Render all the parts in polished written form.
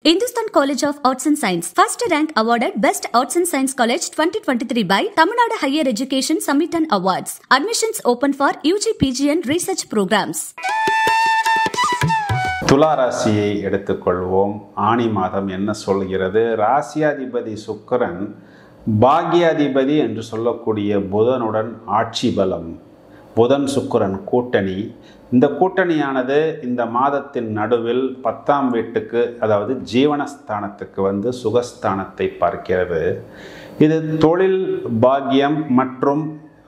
Hindustan College of Arts and Science first rank awarded Best Arts and Science College 2023 by Tamil Nadu Higher Education Summit and Awards. Admissions open for UG, PG and research programs. துலா ராசியை எடுத்துக்கொள்வோம். ஆனி மாதம் என்ன சொல்கிறது? ராசியாதிபதி சுக்கிரன் பாக்யாதிபதி என்று சொல்லக்கூடிய புதனுடன் ஆட்சி பலம். புதன் சுக்கிரன் கூட்டணி. இந்த கூட்டணியானது இந்த மாதத்தின் நடுவில் 10ஆம் வீட்டுக்கு, அதாவது ஜீவனஸ்தானத்துக்கு சுகஸ்தானத்தை பார்க்கிறது. இது தொழில் பாக்கியம் மற்றும்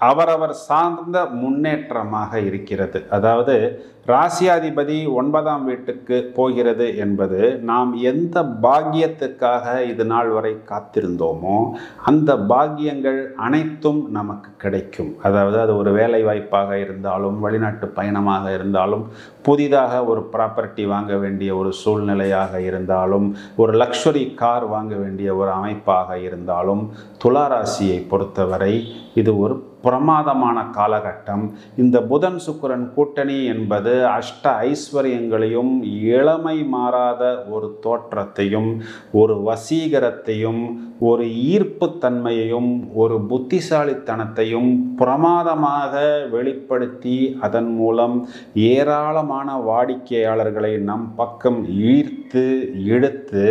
அவரவர் சார்ந்த முன்னேற்றமாக இருக்கிறது. அதாவது ராசியாதிபதி 9ஆம் வீட்டுக்கு போகிறது என்பது நாம் எந்த பாக்கியத்துக்காக இது நாள் வரை காத்திருந்தோமோ அந்த பாக்கியங்கள் அனைத்தும் நமக்கு கிடைக்கும். அதாவது அது ஒரு வேலை வாய்ப்பாக இருந்தாலும், வெளிநாட்டு பயணமாக இருந்தாலும், புதிதாக ஒரு ப்ராப்பர்ட்டி வாங்க வேண்டிய ஒரு சூழ்நிலையாக இருந்தாலும், ஒரு லக்ஸுரி கார் வாங்க வேண்டிய ஒரு அமைப்பாக இருந்தாலும், துலா ராசியை பொறுத்தவரை இது ஒரு பிரமாதமான காலகட்டம். இந்த புதன் சுக்கிரன் கூட்டணி என்பது அஷ்ட ஐஸ்வர்யங்களையும், இளமை மாறாத ஒரு தோற்றத்தையும், ஒரு வசீகரத்தையும், ஒரு ஈர்ப்புத்தன்மையையும், ஒரு புத்திசாலித்தனத்தையும் பிரமாதமாக வெளிப்படுத்தி அதன் மூலம் ஏராளமான வாடிக்கையாளர்களை நம் பக்கம் ஈர்த்து இழுத்து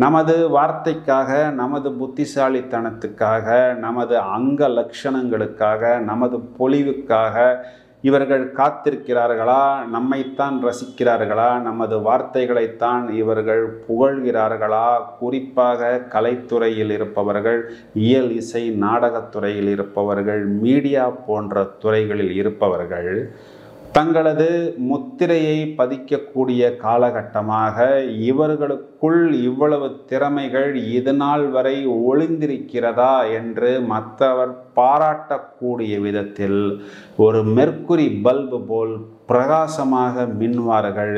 நமது வார்த்தைக்காக, நமது புத்திசாலித்தனத்துக்காக, நமது அங்க லட்சணங்களுக்காக, நமது பொலிவுக்காக இவர்கள் காத்திருக்கிறார்களா? நம்மைத்தான் ரசிக்கிறார்களா? நமது வார்த்தைகளைத்தான் இவர்கள் புகழ்கிறார்களா? குறிப்பாக கலைத்துறையில் இருப்பவர்கள், இயல் இசை நாடகத்துறையில் இருப்பவர்கள், மீடியா போன்ற துறைகளில் இருப்பவர்கள் தங்களது முத்திரையை பதிக்கக்கூடிய காலகட்டமாக இவர்களுக்குள் இவ்வளவு திறமைகள் இதுநாள் வரை ஒளிந்திருக்கிறதா என்று மற்றவர் பாராட்டக்கூடிய விதத்தில் ஒரு மெர்க்குரி பல்பு போல் பிரகாசமாக மின்வார்கள்.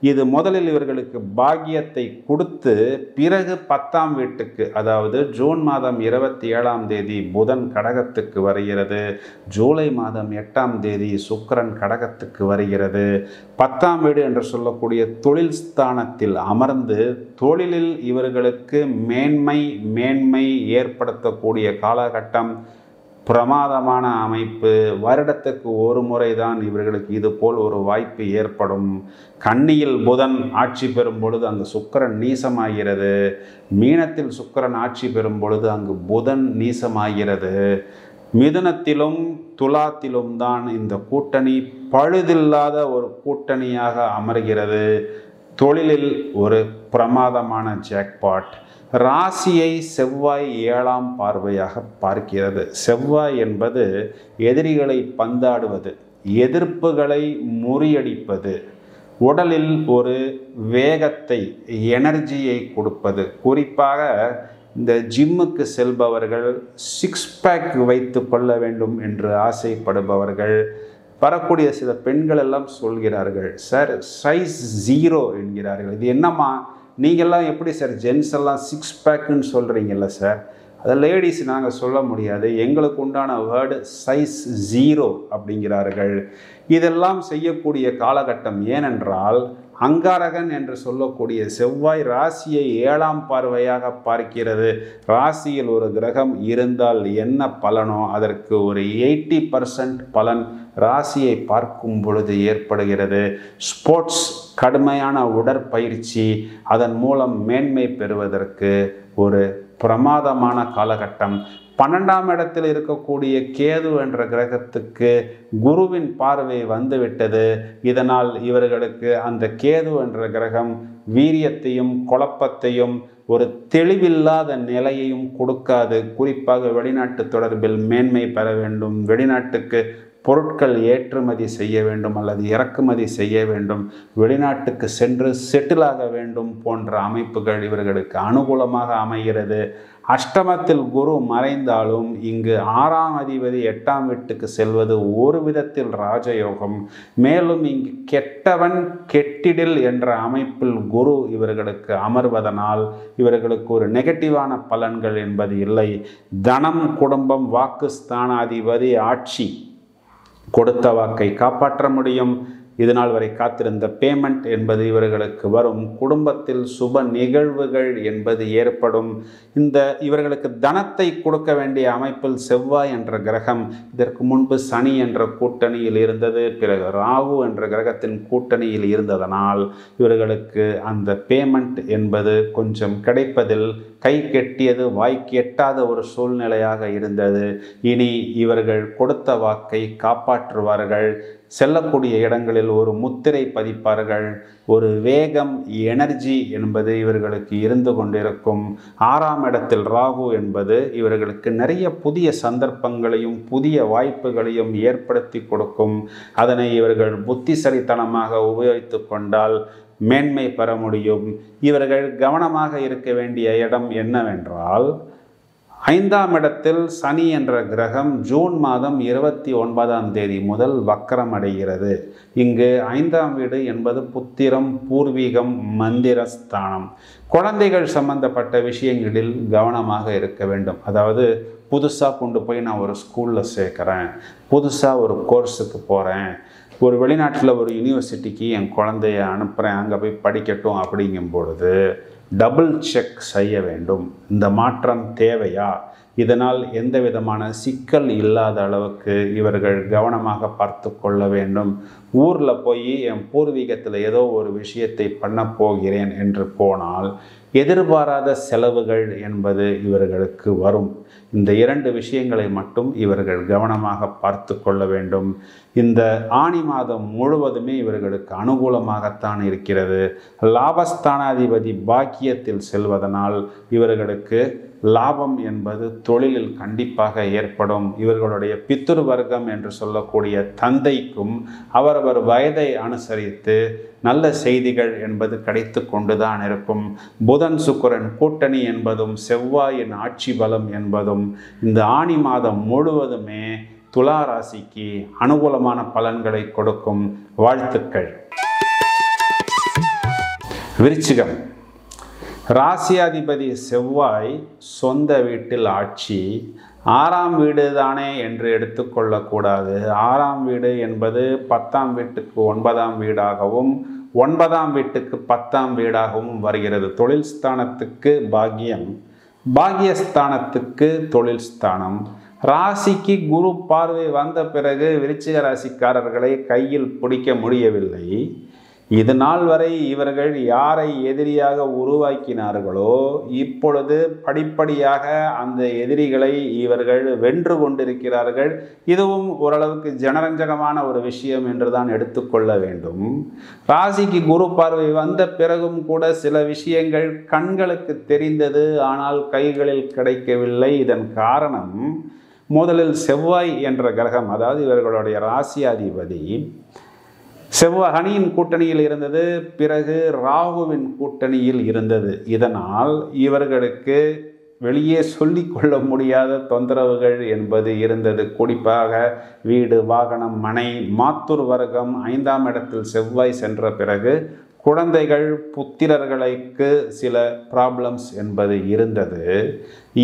இது முதலில் இவர்களுக்கு பாக்கியத்தை கொடுத்து பிறகு 10ஆம் வீட்டுக்கு, அதாவது ஜூன் மாதம் 27ஆம் தேதி புதன் கடகத்துக்கு வருகிறது. ஜூலை மாதம் 8ஆம் தேதி சுக்கிரன் கடகத்துக்கு வருகிறது. 10ஆம் வீடு என்று சொல்லக்கூடிய தொழில் ஸ்தானத்தில் அமர்ந்து தொழிலில் இவர்களுக்கு மேன்மை ஏற்படுத்தக்கூடிய காலகட்டம். பிரமாதமான அமைப்பு. வருடத்துக்கு ஒரு முறை தான் இவர்களுக்கு இது போல் ஒரு வாய்ப்பு ஏற்படும். கன்னியில் புதன் ஆட்சி பெறும் பொழுது அங்கு சுக்கிரன் நீசமாகிறது. மீனத்தில் சுக்கிரன் ஆட்சி பெறும் பொழுது அங்கு புதன் நீசமாகிறது. மிதுனத்திலும் துலாத்திலும் தான் இந்த கூட்டணி பழுதில்லாத ஒரு கூட்டணியாக அமர்கிறது. தொழிலில் ஒரு பிரமாதமான ஜாக்பாட். ராசியை செவ்வாய் 7ஆம் பார்வையாக பார்க்கிறது. செவ்வாய் என்பது எதிரிகளை பந்தாடுவது, எதிர்ப்புகளை முறியடிப்பது, உடலில் ஒரு வேகத்தை, எனர்ஜியை கொடுப்பது. குறிப்பாக இந்த ஜிம்முக்கு செல்பவர்கள், 6 பேக் வைத்து கொள்ள வேண்டும் என்று ஆசைப்படுபவர்கள், வரக்கூடிய சில பெண்கள் எல்லாம் சொல்கிறார்கள், சார் சைஸ் 0 என்கிறார்கள். இது என்னம்மா, நீங்கள்லாம் எப்படி சார் ஜென்ஸ் எல்லாம் 6 பேக்குன்னு சொல்கிறீங்கல்ல சார்? அதை லேடிஸ் நாங்கள் சொல்ல முடியாது, எங்களுக்கு உண்டான வேர்டு சைஸ் 0 அப்படிங்கிறார்கள். இதெல்லாம் செய்யக்கூடிய காலகட்டம். ஏனென்றால் அங்காரகன் என்று சொல்லக்கூடிய செவ்வாய் ராசியை 7ஆம் பார்வையாக பார்க்கிறது. ராசியில் ஒரு கிரகம் இருந்தால் என்ன பலனோ அதற்கு ஒரு 80% பலன் ராசியை பார்க்கும் பொழுது ஏற்படுகிறது. ஸ்போர்ட்ஸ், கடுமையான உடற்பயிற்சி, அதன் மூலம் மேன்மை பெறுவதற்கு ஒரு பிரமாதமான காலகட்டம். 12ஆம் இடத்தில் இருக்கக்கூடிய கேது என்ற கிரகத்துக்கு குருவின் பார்வை வந்துவிட்டது. இதனால் இவர்களுக்கு அந்த கேது என்ற கிரகம் வீரியத்தையும் குழப்பத்தையும் ஒரு தெளிவில்லாத நிலையையும் கொடுக்காது. குறிப்பாக வெளிநாட்டு தொடர்பில் மேன்மை பெற வேண்டும், வெளிநாட்டுக்கு பொருட்கள் ஏற்றுமதி செய்ய வேண்டும் அல்லது இறக்குமதி செய்ய வேண்டும், வெளிநாட்டுக்கு சென்று செட்டிலாக வேண்டும் போன்ற அமைப்புகள் இவர்களுக்கு அனுகூலமாக அமைகிறது. அஷ்டமத்தில் குரு மறைந்தாலும் இங்கு 6ஆம் அதிபதி 8ஆம் வீட்டுக்கு செல்வது ஒரு விதத்தில் ராஜயோகம். மேலும் இங்கு கெட்டவன் கெட்டிடில் என்ற அமைப்பில் குரு இவர்களுக்கு அமர்வதனால் இவர்களுக்கு ஒரு நெகட்டிவான பலன்கள் என்பது இல்லை. தனம், குடும்பம், வாக்கு ஸ்தானாதிபதி ஆட்சி, கொடுத்த வாக்கை காப்பாற்ற முடியும். இதுநாள் வரை காத்திருந்த பேமெண்ட் என்பது இவர்களுக்கு வரும். குடும்பத்தில் சுப நிகழ்வுகள் என்பது ஏற்படும். இவர்களுக்கு தனத்தை கொடுக்க வேண்டிய அமைப்பில் செவ்வாய் என்ற கிரகம் இதற்கு முன்பு சனி என்ற கூட்டணியில் இருந்தது, பிறகு ராகு என்ற கிரகத்தின் கூட்டணியில் இருந்ததனால் இவர்களுக்கு அந்த பேமெண்ட் என்பது கொஞ்சம் கிடைப்பதில் கை கெட்டியது வாய்க்கு எட்டாத ஒரு சூழ்நிலையாக இருந்தது. இனி இவர்கள் கொடுத்த வாக்கை காப்பாற்றுவார்கள். செல்லக்கூடிய இடங்களில் ஒரு முத்திரை பதிப்பார்கள். ஒரு வேகம், எனர்ஜி என்பது இவர்களுக்கு இருந்து கொண்டிருக்கும். 6ஆம் இடத்தில் ராகு என்பது இவர்களுக்கு நிறைய புதிய சந்தர்ப்பங்களையும் புதிய வாய்ப்புகளையும் ஏற்படுத்தி கொடுக்கும். அதனை இவர்கள் புத்திசாலித்தனமாக உபயோகித்து கொண்டால் மேன்மை பெற முடியும். இவர்கள் கவனமாக இருக்க வேண்டிய இடம் என்னவென்றால், 5ஆம் இடத்தில் சனி என்ற கிரகம் ஜூன் மாதம் 29ஆம் தேதி முதல் வக்கரம் அடைகிறது. இங்கு 5ஆம் வீடு என்பது புத்திரம், பூர்வீகம், மந்திரஸ்தானம். குழந்தைகள் சம்பந்தப்பட்ட விஷயங்களில் கவனமாக இருக்க வேண்டும். அதாவது புதுசாக கொண்டு போய் நான் ஒரு ஸ்கூலில் சேர்க்குறேன், புதுசாக ஒரு கோர்ஸுக்கு போகிறேன், ஒரு வெளிநாட்டில் ஒரு யூனிவர்சிட்டிக்கு என் குழந்தைய அனுப்புகிறேன், அங்கே போய் படிக்கட்டும் அப்படிங்கும் பொழுது டபுள் செக் செய்ய வேண்டும். இந்த மாற்றம் தேவையா? இதனால் எந்த விதமான சிக்கல் இல்லாத அளவுக்கு இவர்கள் கவனமாக பார்த்து கொள்ள வேண்டும். ஊரில் போய் என் பூர்வீகத்தில் ஏதோ ஒரு விஷயத்தை பண்ண போகிறேன் என்று போனால் எதிர்பாராத செலவுகள் என்பது இவர்களுக்கு வரும். இந்த 2 விஷயங்களை மட்டும் இவர்கள் கவனமாக பார்த்து கொள்ள வேண்டும். இந்த ஆனி மாதம் முழுவதுமே இவர்களுக்கு அனுகூலமாகத்தான் இருக்கிறது. லாபஸ்தானாதிபதி பாக்கியத்தில் செல்வதனால் இவர்களுக்கு லாபம் என்பது தொழிலில் கண்டிப்பாக ஏற்படும். இவர்களுடைய பித்ரு வர்க்கம் என்று சொல்லக்கூடிய தந்தைக்கும் அவரவர் வயதை அனுசரித்து நல்ல செய்திகள் என்பது கிடைத்து கொண்டுதான் இருக்கும். புதன் சுக்கிரன் கூட்டணி என்பதும் செவ்வாயின் ஆட்சி பலம் என்பதும் இந்த ஆனி மாதம் முழுவதுமே துலா ராசிக்கு அனுகூலமான பலன்களை கொடுக்கும். வாழ்த்துக்கள். விருச்சிகம். ராசியாதிபதி செவ்வாய் சொந்த வீட்டில் ஆட்சி. 6ஆம் வீடு தானே என்று எடுத்துக்கொள்ளக்கூடாது. 6ஆம் வீடு என்பது 10ஆம் வீட்டுக்கு 9ஆம் வீடாகவும் 9ஆம் வீட்டுக்கு 10ஆம் வீடாகவும் வருகிறது. தொழில் ஸ்தானத்துக்கு பாக்கியம், பாக்கியஸ்தானத்துக்கு தொழில் ஸ்தானம். ராசிக்கு குரு பார்வை வந்த பிறகு விருச்சிக ராசிக்காரர்களை கையில் பிடிக்க முடியவில்லை. இது நாள் வரை இவர்கள் யாரை எதிரியாக உருவாக்கினார்களோ இப்பொழுது படிப்படியாக அந்த எதிரிகளை இவர்கள் வென்று கொண்டிருக்கிறார்கள். இதுவும் ஓரளவுக்கு ஜனரஞ்சகமான ஒரு விஷயம் என்றுதான் எடுத்துக்கொள்ள வேண்டும். ராசிக்கு குரு பார்வை வந்த பிறகும் கூட சில விஷயங்கள் கண்களுக்கு தெரிந்தது, ஆனால் கைகளில் கிடைக்கவில்லை. இதன் காரணம், முதலில் செவ்வாய் என்ற கிரகம், அதாவது இவர்களுடைய ராசியாதிபதி செவ்வாய் சனியின் கூட்டணியில் இருந்தது, பிறகு ராகுவின் கூட்டணியில் இருந்தது. இதனால் இவர்களுக்கு வெளியே சொல்லிக்கொள்ள முடியாத தொந்தரவுகள் என்பது இருந்தது. குறிப்பாக வீடு, வாகனம், மனை, மாத்தூர் வர்க்கம் 5ஆம் இடத்தில் செவ்வாய் சென்ற பிறகு குழந்தைகள், புத்திரர்களுக்கு சில ப்ராப்ளம்ஸ் என்பது இருந்தது.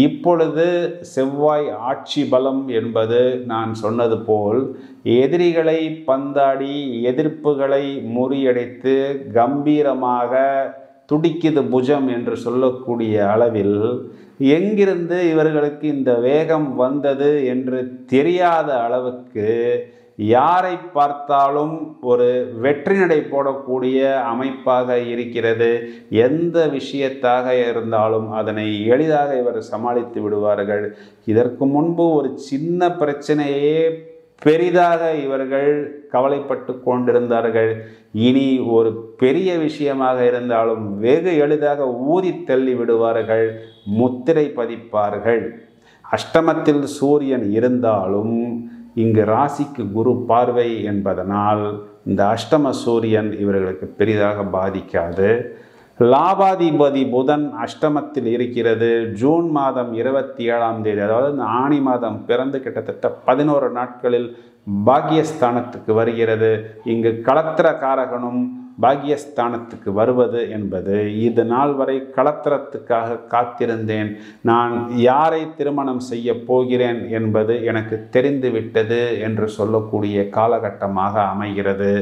இப்பொழுது செவ்வாய் ஆட்சி பலம் என்பது நான் சொன்னது போல் எதிரிகளை பந்தாடி எதிர்ப்புகளை முறியடித்து கம்பீரமாக துடிக்குது புஜம் என்று சொல்லக்கூடிய அளவில் எங்கிருந்து இவர்களுக்கு இந்த வேகம் வந்தது என்று தெரியாத அளவுக்கு யாரை பார்த்தாலும் ஒரு வெற்றி நடை போடக்கூடிய அமைப்பாக இருக்கிறது. எந்த விஷயத்தாக இருந்தாலும் அதனை எளிதாக இவர் சமாளித்து விடுவார்கள். இதற்கு முன்பு ஒரு சின்ன பிரச்சனையே பெரிதாக இவர்கள் கவலைப்பட்டு கொண்டிருந்தார்கள். இனி ஒரு பெரிய விஷயமாக இருந்தாலும் வெகு எளிதாக ஊதி தள்ளி விடுவார்கள், முத்திரை பதிப்பார்கள். அஷ்டமத்தில் சூரியன் இருந்தாலும் இங்கு ராசிக்கு குரு பார்வை என்பதனால் இந்த அஷ்டம சூரியன் இவர்களுக்கு பெரிதாக பாதிக்காது. லாபாதிபதி புதன் அஷ்டமத்தில் இருக்கிறது. ஜூன் மாதம் 27ஆம் தேதி, அதாவது இந்த ஆனி மாதம் பிறந்து கிட்டத்தட்ட 11 நாட்களில் பாக்கியஸ்தானத்துக்கு வருகிறது. இங்கு களத்திர காரகனும் பாக்கியஸ்தானத்துக்கு வருவது என்பது, இது நாள் வரை களத்திரத்துக்காக காத்திருந்தேன், நான் யாரை திருமணம் செய்ய போகிறேன் என்பது எனக்கு தெரிந்துவிட்டது என்று சொல்லக்கூடிய காலகட்டமாக அமைகிறது.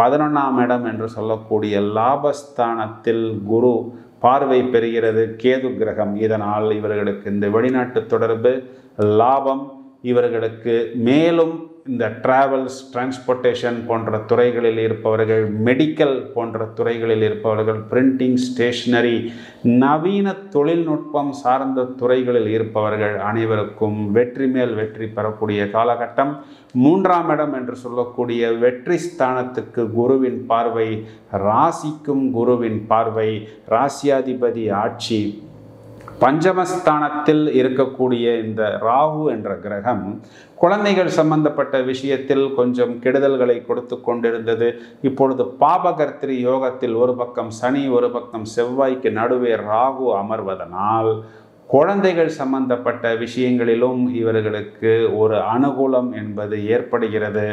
11ஆம் இடம் என்று சொல்லக்கூடிய லாபஸ்தானத்தில் குரு பார்வை பெறுகிறது கேது கிரகம். இதனால் இவர்களுக்கு இந்த வெளிநாட்டு தொடர்பு, லாபம், இவர்களுக்கு மேலும் இந்த டிராவல்ஸ், டிரான்ஸ்போர்ட்டேஷன் போன்ற துறைகளில் இருப்பவர்கள், மெடிக்கல் போன்ற துறைகளில் இருப்பவர்கள், பிரிண்டிங், ஸ்டேஷனரி, நவீன தொழில்நுட்பம் சார்ந்த துறைகளில் இருப்பவர்கள் அனைவருக்கும் வெற்றி மேல் வெற்றி பெறக்கூடிய காலகட்டம். 3ஆம் இடம் என்று சொல்லக்கூடிய வெற்றி ஸ்தானத்துக்கு குருவின் பார்வை, ராசிக்கும் குருவின் பார்வை, ராசியாதிபதி ஆட்சி. பஞ்சமஸ்தானத்தில் இருக்கக்கூடிய இந்த ராகு என்ற கிரகம் குழந்தைகள் சம்பந்தப்பட்ட விஷயத்தில் கொஞ்சம் கெடுதல்களை கொடுத்து கொண்டிருந்தது. இப்பொழுது பாபகர்த்திரி யோகத்தில் ஒரு பக்கம் சனி, ஒரு பக்கம் செவ்வாய்க்கு நடுவே ராகு அமர்வதனால் குழந்தைகள் சம்பந்தப்பட்ட விஷயங்களிலும் இவர்களுக்கு ஒரு அனுகூலம் என்பது ஏற்படுகிறது.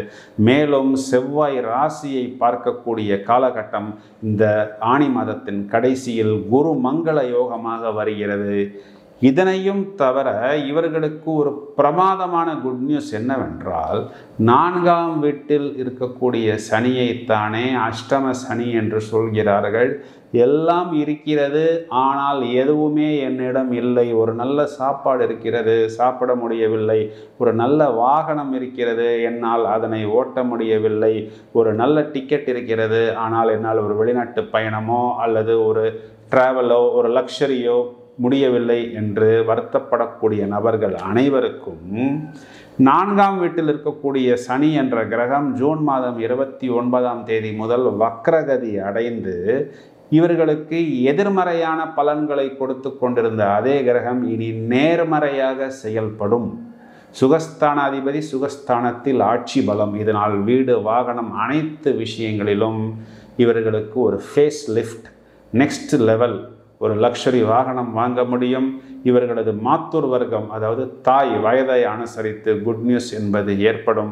மேலும் செவ்வாய் ராசியை பார்க்கக்கூடிய காலகட்டம் இந்த ஆனி மாதத்தின் கடைசியில் குரு மங்கள யோகமாக வருகிறது. இதனையும் தவிர இவர்களுக்கு ஒரு பிரமாதமான குட் நியூஸ் என்னவென்றால், 4ஆம் வீட்டில் இருக்கக்கூடிய சனியைத்தானே அஷ்டம சனி என்று சொல்கிறார்கள். எல்லாம் இருக்கிறது, ஆனால் எதுவுமே என்னிடம் இல்லை. ஒரு நல்ல சாப்பாடு இருக்கிறது, சாப்பிட முடியவில்லை. ஒரு நல்ல வாகனம் இருக்கிறது, என்னால் அதனை ஓட்ட முடியவில்லை. ஒரு நல்ல டிக்கெட் இருக்கிறது, ஆனால் என்னால் ஒரு வெளிநாட்டு பயணமோ அல்லது ஒரு டிராவலோ ஒரு லக்ஸரியோ முடியவில்லை என்று வருத்தப்படக்கூடிய நபர்கள் அனைவருக்கும் 4ஆம் வீட்டில் இருக்கக்கூடிய சனி என்ற கிரகம் ஜூன் மாதம் 29ஆம் தேதி முதல் வக்ரகதி அடைந்து இவர்களுக்கு எதிர்மறையான பலன்களை கொடுத்து கொண்டிருந்த அதே கிரகம் இனி நேர்மறையாக செயல்படும். சுகஸ்தானாதிபதி சுகஸ்தானத்தில் ஆட்சி பலம். இதனால் வீடு, வாகனம் அனைத்து விஷயங்களிலும் இவர்களுக்கு ஒரு ஃபேஸ் லிஃப்ட், நெக்ஸ்ட் லெவல், ஒரு லக்ஸரி வாகனம் வாங்க முடியும். இவர்களது மாத்தூர் வர்க்கம், அதாவது தாய் வயதை அனுசரித்து குட் நியூஸ் என்பது ஏற்படும்.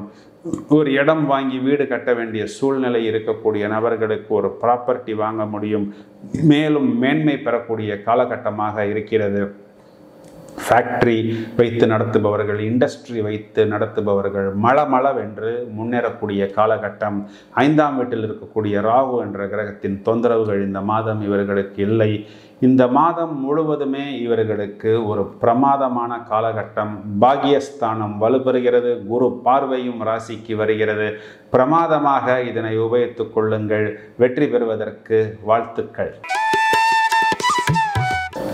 ஒரு இடம் வாங்கி வீடு கட்ட வேண்டிய சூழ்நிலை இருக்கக்கூடிய நபர்களுக்கு ஒரு ப்ராப்பர்ட்டி வாங்க முடியும். மேலும் மேன்மை பெறக்கூடிய காலகட்டமாக இருக்கிறது. ஃபேக்ட்ரி வைத்து நடத்துபவர்கள், இண்டஸ்ட்ரி வைத்து நடத்துபவர்கள் மளமளவென்று முன்னேறக்கூடிய காலகட்டம். 5ஆம் வீட்டில் இருக்கக்கூடிய ராகு என்ற கிரகத்தின் தொந்தரவுகள் இந்த மாதம் இவர்களுக்கு இல்லை. இந்த மாதம் முழுவதுமே இவர்களுக்கு ஒரு பிரமாதமான காலகட்டம். பாகியஸ்தானம் வலுப்பெறுகிறது, குரு பார்வையும் ராசிக்கு வருகிறது. பிரமாதமாக இதனை உபயோகித்துக் கொள்ளுங்கள். வெற்றி பெறுவதற்கு வாழ்த்துக்கள்.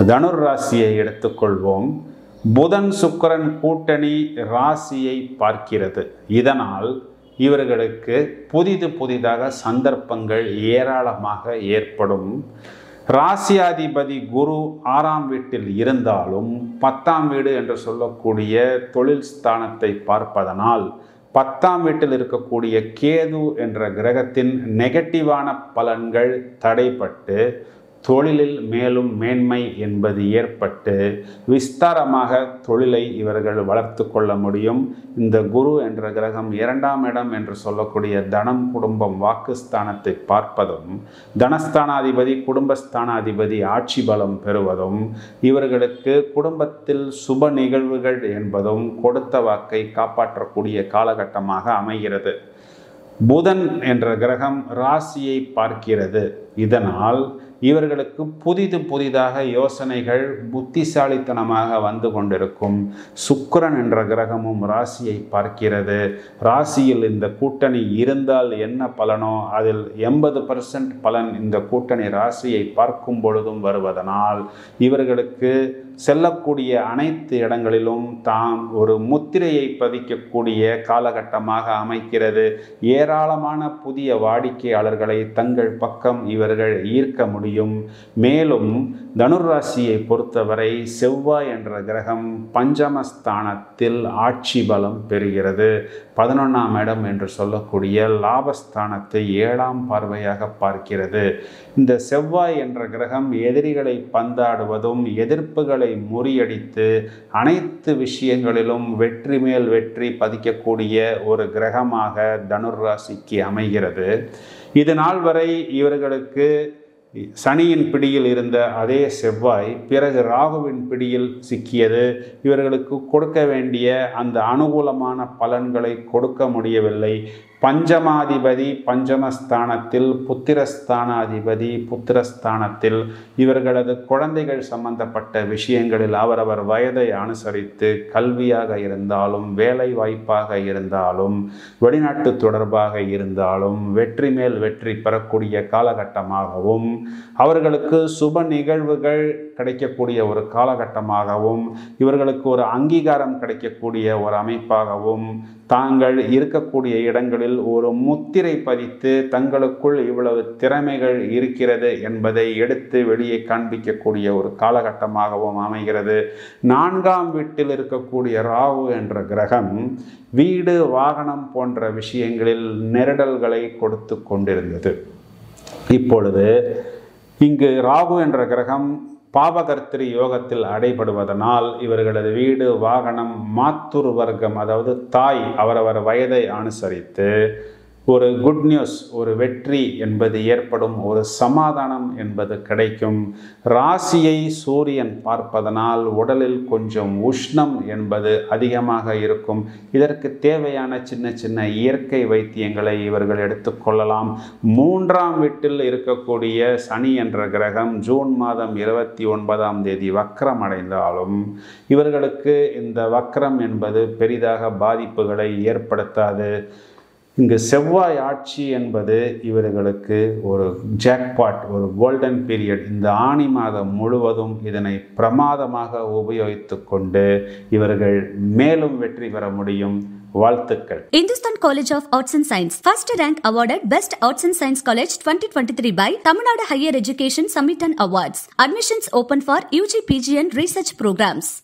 தனுர் ராசியை எடுத்துக்கொள்வோம். புதன் சுக்கிரன் கூட்டணி ராசியை பார்க்கிறது. இதனால் இவர்களுக்கு புதிதாக சந்தர்ப்பங்கள் ஏராளமாக ஏற்படும். ராசியாதிபதி குரு 6ஆம் வீட்டில் இருந்தாலும் 10ஆம் வீடு என்று சொல்லக்கூடிய தொழில் ஸ்தானத்தை பார்ப்பதனால் 10ஆம் வீட்டில் இருக்கக்கூடிய கேது என்ற கிரகத்தின் நெகட்டிவான பலன்கள் தடைப்பட்டு தொழிலில் மேலும் மேன்மை என்பது ஏற்பட்டு விஸ்தாரமாக தொழிலை இவர்கள் வளர்த்து கொள்ள முடியும். இந்த குரு என்ற கிரகம் 2ஆம் இடம் என்று சொல்லக்கூடிய தனம், குடும்பம், வாக்குஸ்தானத்தை பார்ப்பதும், தனஸ்தானாதிபதி குடும்பஸ்தானாதிபதி ஆட்சி பலம் பெறுவதும் இவர்களுக்கு குடும்பத்தில் சுப நிகழ்வுகள் என்பதும் கொடுத்த வாக்கை காப்பாற்றக்கூடிய காலகட்டமாக அமைகிறது. புதன் என்ற கிரகம் ராசியை பார்க்கிறது. இதனால் இவர்களுக்கு புதிதாக யோசனைகள் புத்திசாலித்தனமாக வந்து கொண்டிருக்கும். சுக்கிரன் என்ற கிரகமும் ராசியை பார்க்கிறது. ராசியில் இந்த கூட்டணி இருந்தால் என்ன பலனோ அதில் 80% பலன் இந்த கூட்டணி ராசியை பார்க்கும் பொழுதும் வருவதனால் இவர்களுக்கு செல்லக்கூடிய அனைத்து இடங்களிலும் தாம் ஒரு முத்திரையை பதிக்கக்கூடிய காலகட்டமாக அமைக்கிறது. ஏராளமான புதிய வாடிக்கையாளர்களை தங்கள் பக்கம் இவர்கள் ஈர்க்க முடியும். மேலும் தனுர் ராசியை பொறுத்தவரை செவ்வாய் என்ற கிரகம் பஞ்சமஸ்தானத்தில் ஆட்சி பலம் பெறுகிறது. 11ஆம் இடம் என்று சொல்லக்கூடிய லாபஸ்தானத்தை 7ஆம் பார்வையாக பார்க்கிறது. இந்த செவ்வாய் என்ற கிரகம் எதிரிகளை பந்தாடுவதும் எதிர்ப்புகளை முறியடித்து அனைத்து விஷயங்களிலும் வெற்றி மேல் வெற்றி பதிக்கக்கூடிய ஒரு கிரகமாக தனுர் ராசிக்கு அமைகிறது. இது நாள் வரை இவர்களுக்கு சனியின் பிடியில் இருந்த அதே செவ்வாய் பிறகு ராகுவின் பிடியில் சிக்கியது. இவர்களுக்கு கொடுக்க வேண்டிய அந்த அனுகூலமான பலன்களை கொடுக்க முடியவில்லை. பஞ்சமாதிபதி பஞ்சமஸ்தானத்தில், புத்திரஸ்தானாதிபதி புத்திரஸ்தானத்தில். இவர்களது குழந்தைகள் சம்பந்தப்பட்ட விஷயங்களில் அவரவர் வயதை அனுசரித்து கல்வியாக இருந்தாலும், வேலை வாய்ப்பாக இருந்தாலும், வெளிநாட்டு தொடர்பாக இருந்தாலும் வெற்றி மேல் வெற்றி பெறக்கூடிய காலகட்டமாகவும், அவர்களுக்கு சுப நிகழ்வுகள் கிடைக்கக்கூடிய ஒரு காலகட்டமாகவும், இவர்களுக்கு ஒரு அங்கீகாரம் கிடைக்கக்கூடிய ஒரு அமைப்பாகவும், தாங்கள் இருக்கக்கூடிய இடங்களில் ஒரு முத்திரை பதித்து தங்களுக்குள் இவ்வளவு திறமைகள் இருக்கிறது என்பதை எடுத்து வெளியே காண்பிக்கக்கூடிய ஒரு காலகட்டமாகவும் அமைகிறது. 4ஆம் வீட்டில் இருக்கக்கூடிய ராகு என்ற கிரகம் வீடு, வாகனம் போன்ற விஷயங்களில் நெருடல்களை கொடுத்து கொண்டிருந்தது. இப்பொழுது இங்கு ராகு என்ற கிரகம் பாபகர்த்திரி யோகத்தில் அடைபடுவதனால் இவர்களது வீடு, வாகனம், மாத்துரு வர்க்கம் அதாவது தாய் அவரவர் வயதை அனுசரித்து ஒரு குட் நியூஸ், ஒரு வெற்றி என்பது ஏற்படும், ஒரு சமாதானம் என்பது கிடைக்கும். ராசியை சூரியன் பார்ப்பதனால் உடலில் கொஞ்சம் உஷ்ணம் என்பது அதிகமாக இருக்கும். இதற்கு தேவையான சின்ன சின்ன இயற்கை வைத்தியங்களை இவர்கள் எடுத்துக்கொள்ளலாம். 3ஆம் வீட்டில் இருக்கக்கூடிய சனி என்ற கிரகம் ஜூன் மாதம் 29ஆம் தேதி வக்ரம் அடைந்தாலும் இவர்களுக்கு இந்த வக்ரம் என்பது பெரிதாக பாதிப்புகளை ஏற்படுத்தாது. இங்கு செவ்வாய் ஆட்சி என்பது இவர்களுக்கு ஒரு ஜாக்பாட், ஒரு கோல்டன் பீரியட். இந்த ஆணி மாதம் முழுவதும் இதனை பிரமாதமாக உபயோகித்து கொண்டு இவர்கள் மேலும் வெற்றி பெற முடியும். வாழ்த்துக்கள். Hindustan College of Arts and Science first rank awarded Best Arts and Science College 2023 by Tamil Nadu Higher Education Summit and Awards. Admissions open for UG, PG and research programs.